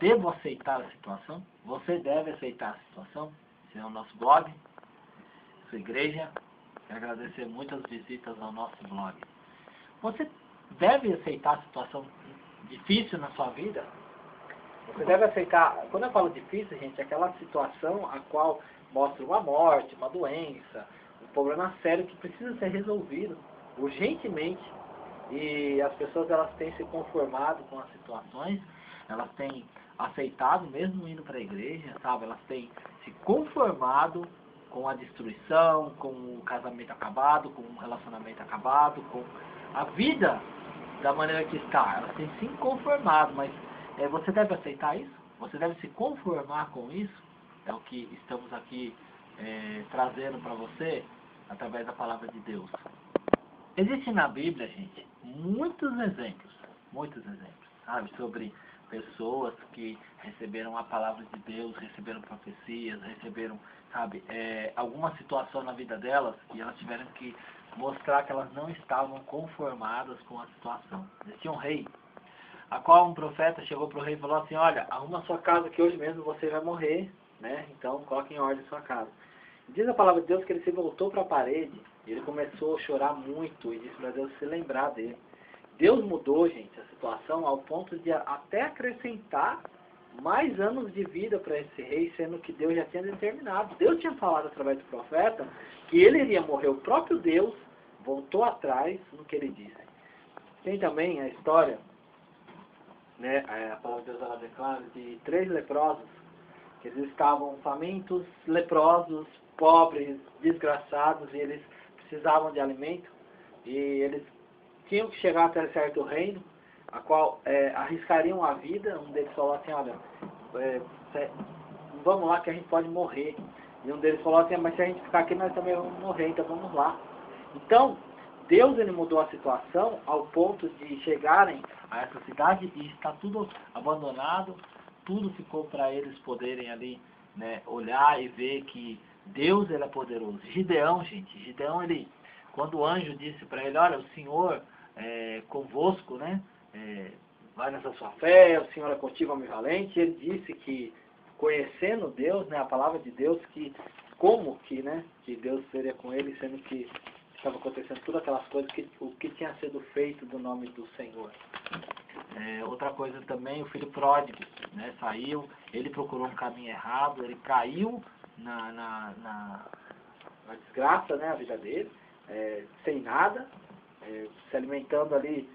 devo aceitar a situação? Você deve aceitar a situação? Esse é o nosso blog, sua igreja. Quero agradecer muitas visitas ao nosso blog. Você deve aceitar a situação difícil na sua vida? Você deve aceitar, quando eu falo difícil, gente, é aquela situação a qual mostra uma morte, uma doença, um problema sério que precisa ser resolvido urgentemente. E as pessoas, elas têm se conformado com as situações, elas têm aceitado, mesmo indo para a igreja, sabe? Elas têm se conformado com a destruição, com o casamento acabado, com o relacionamento acabado, com a vida da maneira que está. Elas têm se conformado, mas você deve aceitar isso? Você deve se conformar com isso? É o que estamos aqui trazendo para você através da palavra de Deus. Existem na Bíblia, gente, muitos exemplos, sabe, sobre pessoas que receberam a palavra de Deus, receberam profecias, receberam, sabe, alguma situação na vida delas e elas tiveram que mostrar que elas não estavam conformadas com a situação. Existia um rei, a qual um profeta chegou para o rei e falou assim: olha, arruma a sua casa que hoje mesmo você vai morrer, né? Então coloque em ordem a sua casa. Diz a palavra de Deus que ele se voltou para a parede e ele começou a chorar muito e disse para Deus se lembrar dele. Deus mudou, gente, a situação ao ponto de até acrescentar mais anos de vida para esse rei, sendo que Deus já tinha determinado. Deus tinha falado através do profeta que ele iria morrer. O próprio Deus voltou atrás no que ele disse. Tem também a história, né, a palavra de Deus, ela declara, de 3 leprosos, que eles estavam famintos, leprosos, pobres, desgraçados, e eles precisavam de alimento, e eles tinham que chegar até certo reino, a qual arriscariam a vida. Um deles falou assim: olha, vamos lá que a gente pode morrer. E um deles falou assim: mas se a gente ficar aqui nós também vamos morrer, então vamos lá. Então, Deus, ele mudou a situação ao ponto de chegarem a essa cidade e está tudo abandonado, tudo ficou para eles poderem ali, né, olhar e ver que Deus, ele é poderoso. Gideão, gente, Gideão, ele, quando o anjo disse para ele: olha, o Senhor é convosco, né, vai nessa sua fé, o Senhor é contigo, homem valente, ele disse que, conhecendo Deus, né, a palavra de Deus, que como que, né, que Deus seria com ele, sendo que estava acontecendo todas aquelas coisas, o que tinha sido feito do nome do Senhor. Outra coisa também, o filho pródigo, né, saiu, ele procurou um caminho errado, ele caiu na desgraça, né, a vida dele, sem nada, se alimentando ali,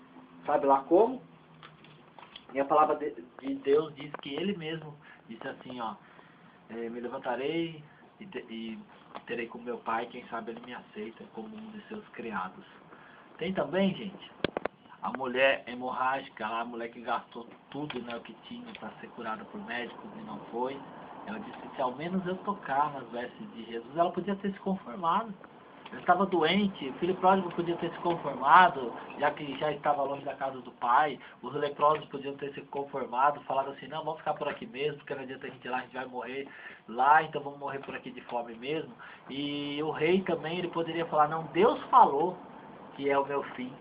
sabe lá como. E a palavra de Deus diz que ele mesmo disse assim, ó: me levantarei e terei com meu pai, quem sabe ele me aceita como um de seus criados. Tem também, gente, a mulher hemorrágica, a mulher que gastou tudo, né, o que tinha para ser curada por médicos e não foi. Ela disse: se ao menos eu tocar nas vestes de Jesus, ela podia ter se conformado. Ele estava doente, o filho pródigo podia ter se conformado, já que já estava longe da casa do pai. Os leprosos podiam ter se conformado, falado assim: não, vamos ficar por aqui mesmo, porque não adianta a gente ir lá, a gente vai morrer lá, então vamos morrer por aqui de fome mesmo. E o rei também, ele poderia falar: não, Deus falou que é o meu fim,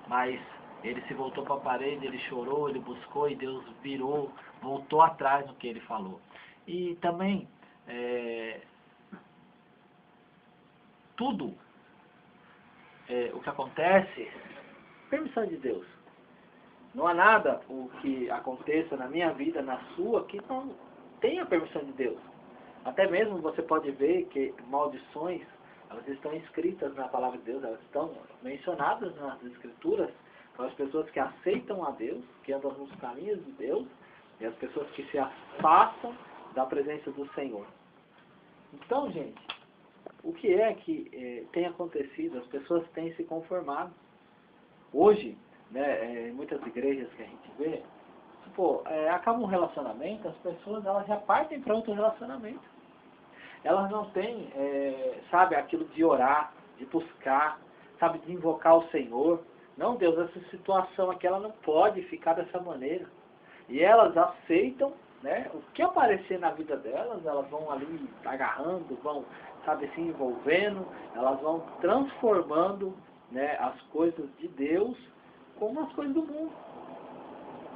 mas ele se voltou para a parede, ele chorou, ele buscou e Deus voltou atrás no que ele falou. E também, tudo o que acontece, permissão de Deus. Não há nada o que aconteça na minha vida, na sua, que não tenha permissão de Deus. Até mesmo você pode ver que maldições, elas estão escritas na palavra de Deus, elas estão mencionadas nas escrituras para as pessoas que aceitam a Deus, que andam nos caminhos de Deus, e as pessoas que se afastam da presença do Senhor. Então, gente, o que é que tem acontecido? As pessoas têm se conformado. Hoje, né, em muitas igrejas que a gente vê, acaba um relacionamento, as pessoas, elas já partem para outro relacionamento. Elas não têm, sabe, aquilo de orar, de buscar, sabe, de invocar o Senhor. Não, Deus, essa situação aqui, ela não pode ficar dessa maneira. E elas aceitam, né, o que aparecer na vida delas, elas vão ali agarrando, vão, sabe, se envolvendo, elas vão transformando, né, as coisas de Deus como as coisas do mundo.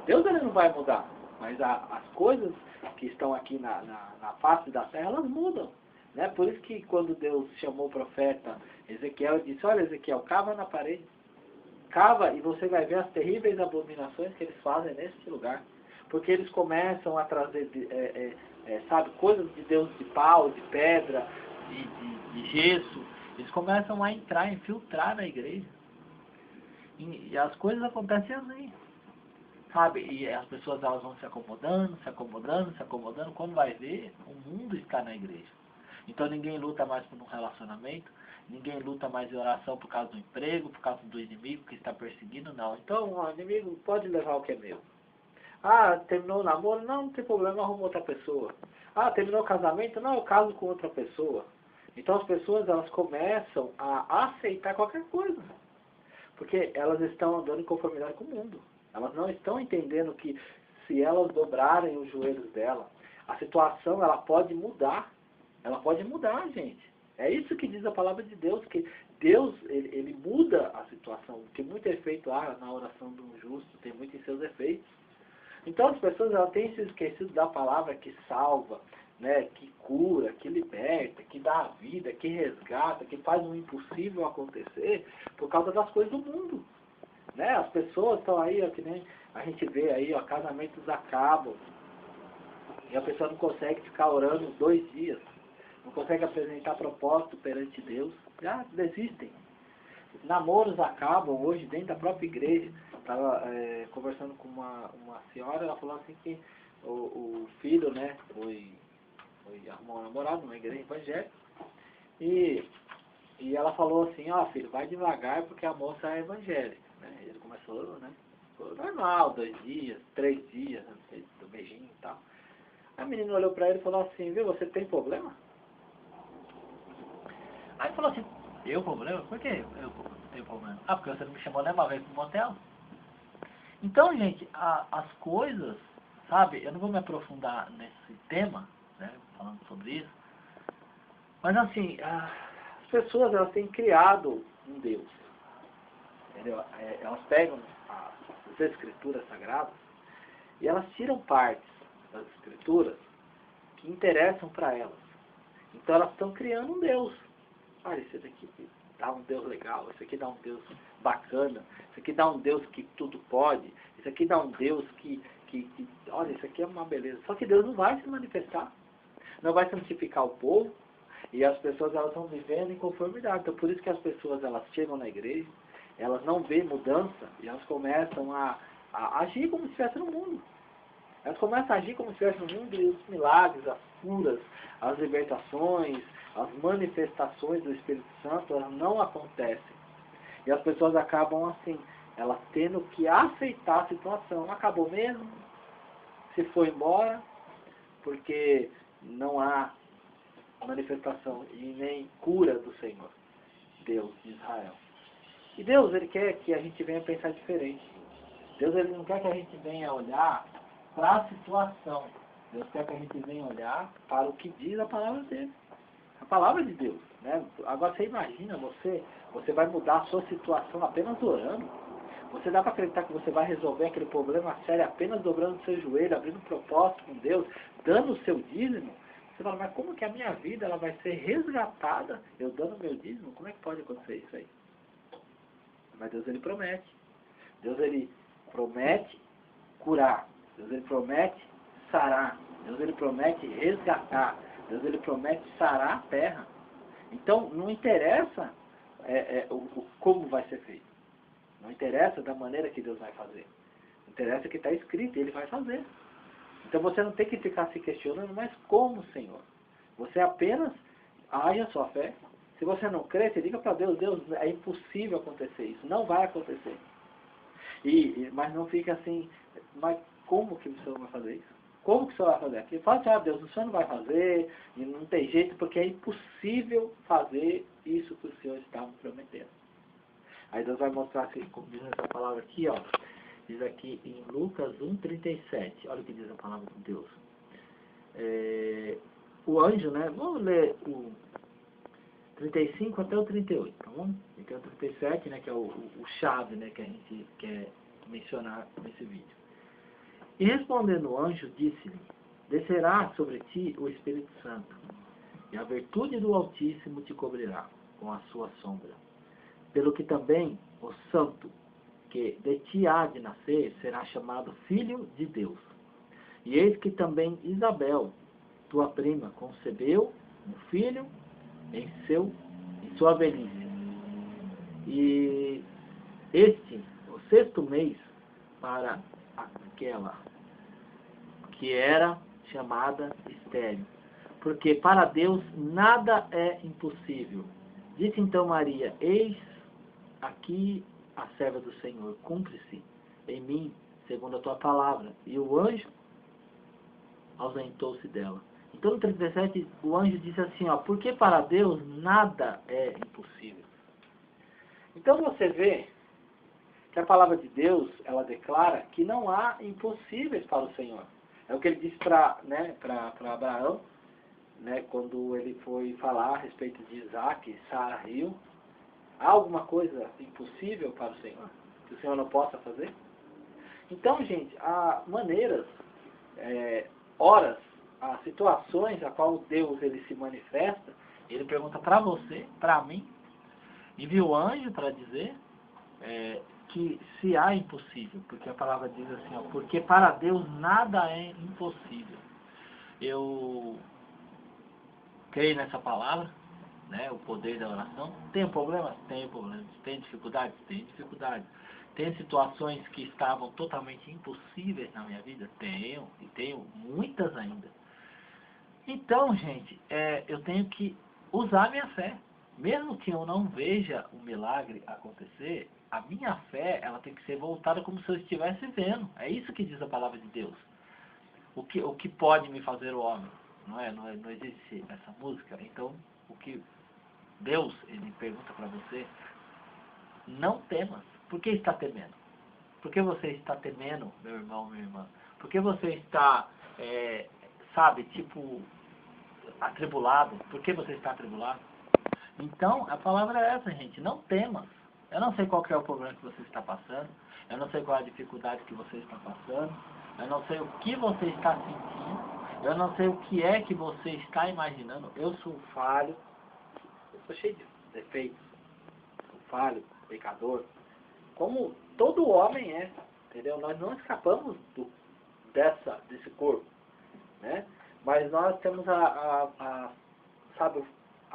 Deus, ele não vai mudar. Mas as coisas que estão aqui na face da terra, elas mudam. Né? Por isso que quando Deus chamou o profeta Ezequiel, ele disse, olha Ezequiel, cava na parede. Cava e você vai ver as terríveis abominações que eles fazem nesse lugar. Porque eles começam a trazer, sabe, coisas de Deus de pau, de pedra, de gesso. Eles começam a entrar, infiltrar na igreja. E as coisas acontecem assim. Sabe? E as pessoas elas vão se acomodando, se acomodando, se acomodando. Quando vai ver, o mundo está na igreja. Então ninguém luta mais por um relacionamento, ninguém luta mais em oração por causa do emprego, por causa do inimigo que está perseguindo, não. Então o inimigo pode levar o que é meu. Ah, terminou o namoro? Não tem problema, arrumo outra pessoa. Ah, terminou o casamento? Não, eu caso com outra pessoa. Então as pessoas elas começam a aceitar qualquer coisa. Porque elas estão andando em conformidade com o mundo. Elas não estão entendendo que se elas dobrarem os joelhos dela, a situação ela pode mudar. Ela pode mudar, gente. É isso que diz a palavra de Deus, que Deus, ele muda a situação. Tem muito efeito na oração do justo, tem muito em seus efeitos. Então as pessoas elas têm se esquecido da palavra que salva, né, que cura, que liberta, que dá a vida, que resgata, que faz o impossível acontecer por causa das coisas do mundo. Né? As pessoas estão aí, ó, que nem a gente vê aí, ó, casamentos acabam e a pessoa não consegue ficar orando 2 dias, não consegue apresentar propósito perante Deus, já desistem. Namoros acabam hoje dentro da própria igreja. Estava conversando com uma senhora, ela falou assim que o filho, né, foi arrumar um namorado numa igreja evangélica e ela falou assim, ó filho, vai devagar porque a moça é evangélica. Né? Ele começou, né, normal, 2 dias, 3 dias, do beijinho e tal. A menina olhou pra ele e falou assim, viu, você tem problema? Aí ele falou assim, eu problema? Por que eu tenho problema? Ah, porque você não me chamou nenhuma vez pro motel. Então, gente, as coisas, sabe, eu não vou me aprofundar nesse tema, né, falando sobre isso, mas assim, as pessoas elas têm criado um Deus. Entendeu? Elas pegam as escrituras sagradas e elas tiram partes das escrituras que interessam para elas. Então elas estão criando um Deus. Olha, esse daqui dá um Deus legal, esse aqui dá um Deus bacana, esse aqui dá um Deus que tudo pode, esse aqui dá um Deus que olha, isso aqui é uma beleza. Só que Deus não vai se manifestar, não vai santificar o povo, e as pessoas elas vão vivendo em conformidade. Então por isso que as pessoas elas chegam na igreja, elas não veem mudança, e elas começam a agir como se estivesse no mundo. Elas começam a agir como se estivesse no mundo, e os milagres, as curas, as libertações, as manifestações do Espírito Santo, elas não acontecem. E as pessoas acabam assim, elas tendo que aceitar a situação. Acabou mesmo, se foi embora, porque não há manifestação e nem cura do Senhor, Deus de Israel. E Deus, Ele quer que a gente venha pensar diferente. Deus, Ele não quer que a gente venha olhar para a situação. Deus quer que a gente venha olhar para o que diz a palavra dele. A palavra de Deus. Né? Agora você imagina, você vai mudar a sua situação apenas orando. Você dá para acreditar que você vai resolver aquele problema sério apenas dobrando o seu joelho, abrindo um propósito com Deus, dando o seu dízimo? Você fala, mas como que a minha vida ela vai ser resgatada eu dando o meu dízimo? Como é que pode acontecer isso aí? Mas Deus, Ele promete. Deus, Ele promete curar. Deus, Ele promete sarar. Deus, Ele promete resgatar. Deus, Ele promete sarar a terra. Então, não interessa como vai ser feito. Não interessa da maneira que Deus vai fazer. Interessa que está escrito, Ele vai fazer. Então, você não tem que ficar se questionando, mas como, Senhor? Você apenas age a sua fé. Se você não crê, você diga para Deus, Deus, é impossível acontecer isso. Não vai acontecer. Mas não fica assim, mas como que o Senhor vai fazer isso? Como que o Senhor vai fazer aquilo? Fala assim, Deus, o Senhor não vai fazer, e não tem jeito, porque é impossível fazer isso que o Senhor está me prometendo. Aí Deus vai mostrar assim, como diz essa palavra aqui, ó. Diz aqui em Lucas 1,37. Olha o que diz a palavra de Deus. O anjo, né? Vamos ler o 35 até o 38, tá bom? Então o 37, né, que é o chave, né, que a gente quer mencionar nesse vídeo. E respondendo o anjo, disse-lhe: descerá sobre ti o Espírito Santo, e a virtude do Altíssimo te cobrirá com a sua sombra. Pelo que também o santo que de ti há de nascer será chamado Filho de Deus. E eis que também Isabel, tua prima, concebeu um filho em sua velhice. E este, o 6º mês, para aquela que era chamada estéril, porque para Deus nada é impossível. Disse então Maria: eis aqui a serva do Senhor, cumpre-se em mim segundo a tua palavra. E o anjo ausentou-se dela. Então no 37 o anjo disse assim, ó, porque para Deus nada é impossível. Então você vê que a palavra de Deus, ela declara que não há impossíveis para o Senhor. É o que ele disse para Abraão, né, quando ele foi falar a respeito de Isaac e Sara riu. Há alguma coisa impossível para o Senhor? Que o Senhor não possa fazer? Então, gente, há maneiras, horas, há situações a qual Deus ele se manifesta. Ele pergunta para você, para mim, envia o anjo para dizer que se há impossível, porque a palavra diz assim, ó, porque para Deus nada é impossível. Eu creio nessa palavra, né, o poder da oração. Tenho problemas? Tenho problemas. Tenho dificuldades? Tenho dificuldades. Tem situações que estavam totalmente impossíveis na minha vida? Tenho, e tenho muitas ainda. Então, gente, eu tenho que usar a minha fé. Mesmo que eu não veja o milagre acontecer, a minha fé, ela tem que ser voltada como se eu estivesse vendo. É isso que diz a palavra de Deus. O que pode me fazer o homem? Não existe essa música. Então, o que Deus, ele pergunta para você, não temas. Por que está temendo? Por que você está temendo, meu irmão, minha irmã? Por que você está, atribulado? Por que você está atribulado? Então, a palavra é essa, gente, não temas. Eu não sei qual que é o problema que você está passando, eu não sei qual é a dificuldade que você está passando, eu não sei o que você está sentindo, eu não sei o que é que você está imaginando. Eu sou falho, eu sou cheio de defeitos, sou falho, pecador, como todo homem é, entendeu? Nós não escapamos desse corpo, né? Mas nós temos a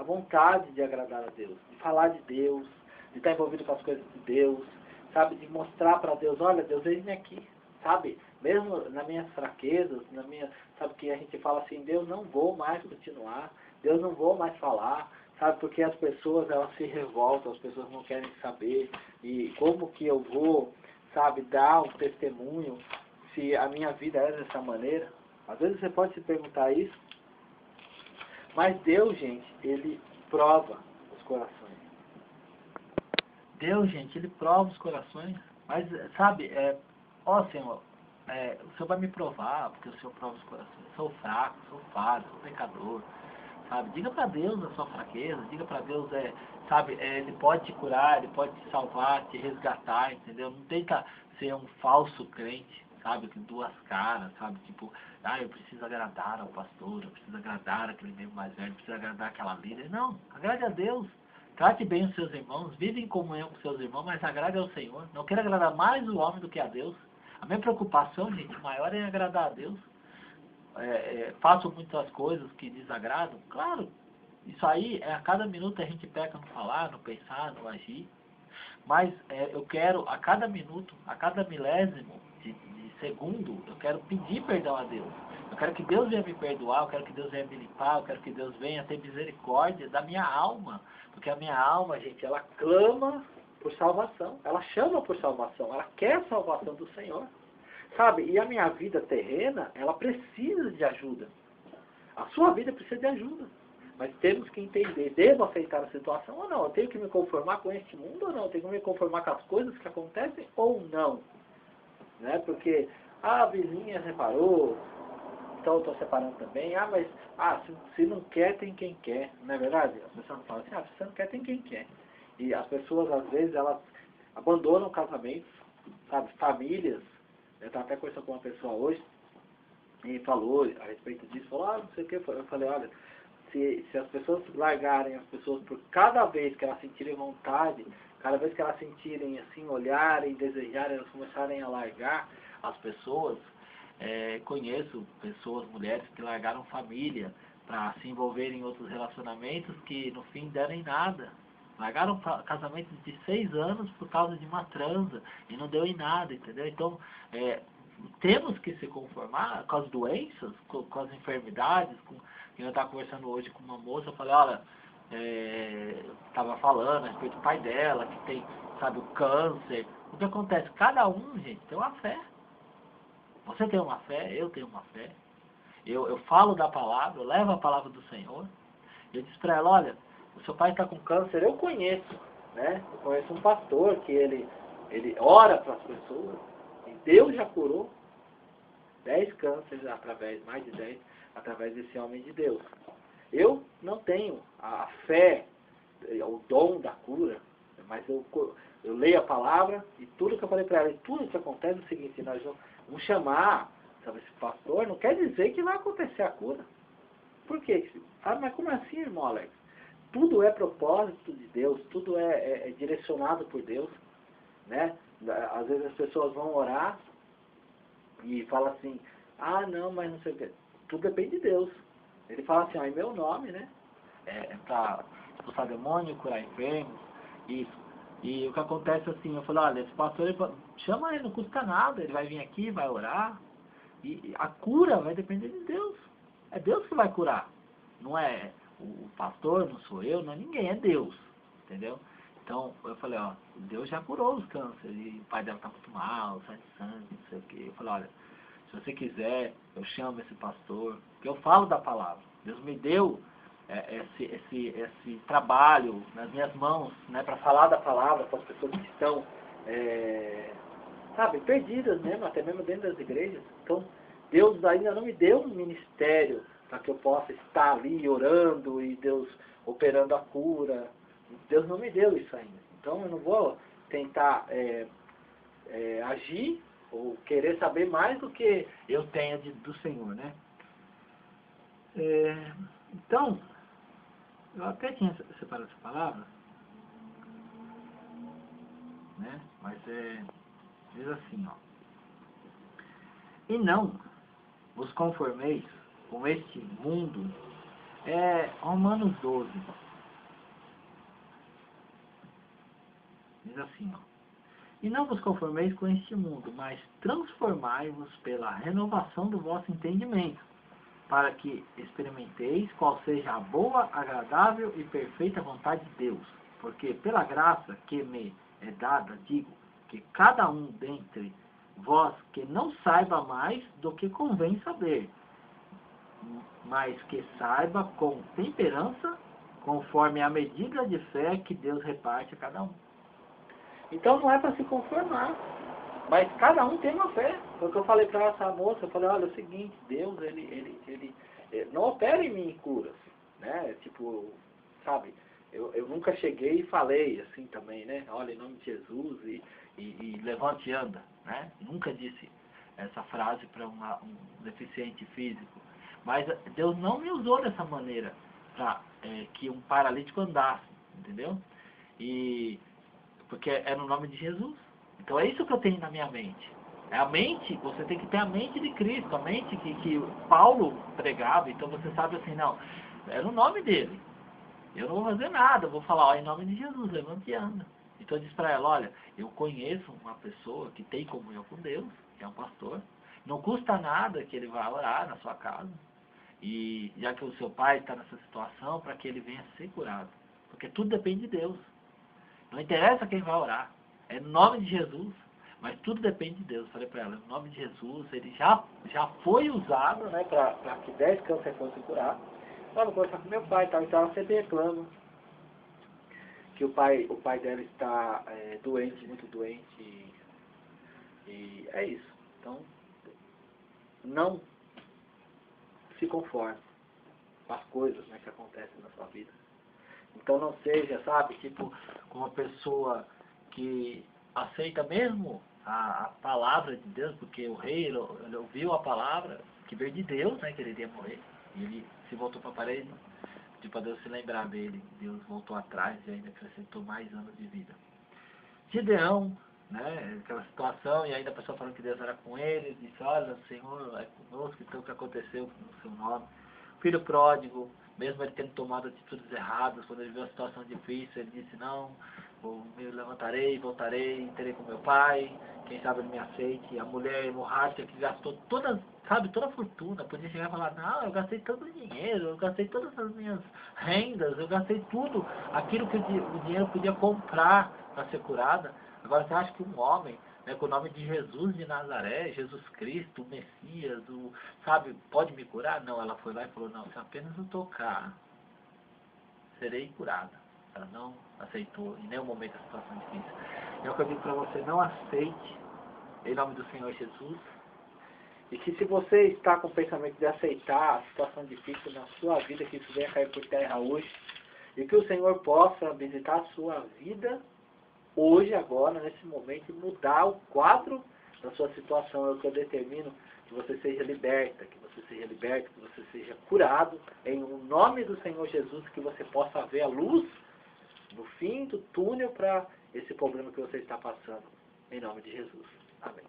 vontade de agradar a Deus, de falar de Deus, de estar envolvido com as coisas de Deus, sabe? De mostrar para Deus, olha, Deus, eis-me aqui, sabe? Mesmo nas minhas fraquezas, sabe, que a gente fala assim, Deus, não vou mais continuar, Deus, não vou mais falar, sabe? Porque as pessoas, elas se revoltam, as pessoas não querem saber, e como que eu vou, sabe, dar um testemunho se a minha vida é dessa maneira? Às vezes você pode se perguntar isso, mas Deus, gente, ele prova os corações. Deus, gente, ele prova os corações. Mas, sabe, Senhor, o Senhor vai me provar, porque o Senhor prova os corações. Sou fraco, sou falho, sou pecador. Sabe, diga para Deus a sua fraqueza, diga para Deus, Ele pode te curar, Ele pode te salvar, te resgatar, entendeu? Não tenta ser um falso crente, sabe, que duas caras, sabe, tipo, eu preciso agradar ao pastor, eu preciso agradar aquele membro mais velho, eu preciso agradar aquela líder. Não, agrade a Deus, trate bem os seus irmãos, vive em comunhão com seus irmãos, mas agrade ao Senhor. Não queira agradar mais o homem do que a Deus. A minha preocupação, gente, maior é agradar a Deus. Faço muitas coisas que desagradam, claro, isso aí a cada minuto a gente peca no falar, no pensar, no agir, mas eu quero a cada minuto, a cada milésimo de segundo, eu quero pedir perdão a Deus, eu quero que Deus venha me perdoar, eu quero que Deus venha me limpar, eu quero que Deus venha ter misericórdia da minha alma, porque a minha alma, gente, ela clama por salvação, ela chama por salvação, ela quer a salvação do Senhor. Sabe, e a minha vida terrena, ela precisa de ajuda. A sua vida precisa de ajuda. Mas temos que entender, devo aceitar a situação ou não? Eu tenho que me conformar com este mundo ou não? Eu tenho que me conformar com as coisas que acontecem ou não? Né? Porque a vizinha separou, então eu estou separando também. Mas se não quer, tem quem quer. Não é verdade? As pessoas falam assim, se você não quer, tem quem quer. E as pessoas, às vezes, elas abandonam casamentos, sabe, famílias, Eu estava até conversando com uma pessoa hoje, e falou a respeito disso, falou, não sei o que, eu falei, olha, se as pessoas largarem as pessoas por cada vez que elas sentirem vontade, cada vez que elas sentirem assim, olharem, desejarem, elas começarem a largar as pessoas, conheço pessoas, mulheres que largaram família para se envolverem em outros relacionamentos que no fim deram em nada. Largaram casamentos de 6 anos por causa de uma transa e não deu em nada, entendeu? Então, temos que se conformar com as doenças, com as enfermidades. Eu estava conversando hoje com uma moça, eu falei, olha, estava falando a respeito do pai dela, que tem, sabe, o câncer. O que acontece? Cada um, gente, tem uma fé. Você tem uma fé, eu tenho uma fé. Eu falo da palavra, eu levo a palavra do Senhor. Eu disse para ela, olha, o seu pai está com câncer, eu conheço, né? Eu conheço um pastor que ele ora para as pessoas, e Deus já curou 10 cânceres mais de 10, através desse homem de Deus. Eu não tenho a fé, o dom da cura, mas eu leio a palavra e tudo que eu falei para ela, e tudo que acontece é o seguinte, nós vamos chamar, sabe, esse pastor, não quer dizer que vai acontecer a cura. Por quê? Ah, mas como assim, irmão Alex? Tudo é propósito de Deus, tudo é direcionado por Deus, né? Às vezes as pessoas vão orar e falam assim, ah, não, mas não sei o quê. Tudo depende de Deus. Ele fala assim, em meu nome, né? Para expulsar demônio, curar enfermos, isso. E o que acontece assim, eu falei, olha, esse pastor, chama ele, não custa nada, ele vai vir aqui, vai orar, e a cura vai depender de Deus. É Deus que vai curar, não é o pastor, não sou eu, não é ninguém, é Deus, entendeu? Então, eu falei, ó, Deus já curou os cânceres, e o pai dela está muito mal, sai de sangue, não sei o quê. Eu falei, olha, se você quiser, eu chamo esse pastor, porque eu falo da palavra. Deus me deu esse trabalho nas minhas mãos, né, para falar da palavra para as pessoas que estão, sabe, perdidas mesmo, até mesmo dentro das igrejas. Então, Deus ainda não me deu um ministério para que eu possa estar ali orando e Deus operando a cura. Deus não me deu isso ainda. Então, eu não vou tentar agir ou querer saber mais do que eu tenho do Senhor, né? Então, eu até tinha separado essa palavra, né? Mas diz assim, ó. E não vos conformeis com este mundo. Romanos 12. Diz assim, ó. E não vos conformeis com este mundo, mas transformai-vos pela renovação do vosso entendimento, para que experimenteis qual seja a boa, agradável e perfeita vontade de Deus. Porque pela graça que me é dada, digo, que cada um dentre vós que não saiba mais do que convém saber, mas que saiba com temperança, conforme a medida de fé que Deus reparte a cada um. Então não é para se conformar, mas cada um tem uma fé. Foi o que eu falei para essa moça, eu falei, olha, é o seguinte, Deus, ele não opera em mim curas, né? Tipo, sabe, eu nunca cheguei e falei assim também, né? Olha, em nome de Jesus e levante e anda, né? Nunca disse essa frase para um deficiente físico. Mas Deus não me usou dessa maneira para que um paralítico andasse, entendeu? Porque é no nome de Jesus. Então é isso que eu tenho na minha mente. É a mente, você tem que ter a mente de Cristo, a mente que Paulo pregava. Então você sabe assim, não, é no nome dele. Eu não vou fazer nada, eu vou falar, ó, em nome de Jesus, levante e anda. Então eu disse para ela, olha, eu conheço uma pessoa que tem comunhão com Deus, que é um pastor. Não custa nada que ele vá orar na sua casa. E já que o seu pai está nessa situação, para que ele venha ser curado. Porque tudo depende de Deus. Não interessa quem vai orar. É no nome de Jesus. Mas tudo depende de Deus. Falei para ela, no nome de Jesus, ele já foi usado, né, para que 10 cânceres fossem curados. Então, eu vou conversar com meu pai, tal, então ela sempre reclama que o pai dela está doente, muito doente. E é isso. Então, não se conforme com as coisas, né, que acontecem na sua vida. Então não seja, sabe, tipo, uma pessoa que aceita mesmo a palavra de Deus, porque o rei ele ouviu a palavra que veio de Deus, né, que ele iria morrer. E ele se voltou para a parede, pediu para Deus se lembrar dele. Deus voltou atrás e ainda acrescentou mais anos de vida. Gideão, né, aquela situação, e ainda a pessoa falando que Deus era com ele, disse, olha, o Senhor é conosco, então o que aconteceu no seu nome. Filho pródigo, mesmo ele tendo tomado atitudes erradas, quando ele viu a situação difícil, ele disse, não, eu me levantarei, voltarei, terei com meu pai, quem sabe ele me aceite. A mulher hemorrágica que gastou toda a fortuna, podia chegar e falar, não, eu gastei todo o dinheiro, eu gastei todas as minhas rendas, eu gastei tudo, aquilo que o dinheiro podia comprar para ser curada. Agora você acha que um homem, né, com o nome de Jesus de Nazaré, Jesus Cristo, o Messias, sabe, pode me curar? Não, ela foi lá e falou, não, se apenas eu tocar, serei curada. Ela não aceitou em nenhum momento a situação difícil. É o que eu digo para você, não aceite, em nome do Senhor Jesus. E que se você está com o pensamento de aceitar a situação difícil na sua vida, que isso venha cair por terra hoje, e que o Senhor possa visitar a sua vida hoje, agora, nesse momento, e mudar o quadro da sua situação. É o que eu determino, que você seja liberta, que você seja liberto, que você seja curado, em nome do Senhor Jesus, que você possa ver a luz no fim do túnel para esse problema que você está passando, em nome de Jesus. Amém.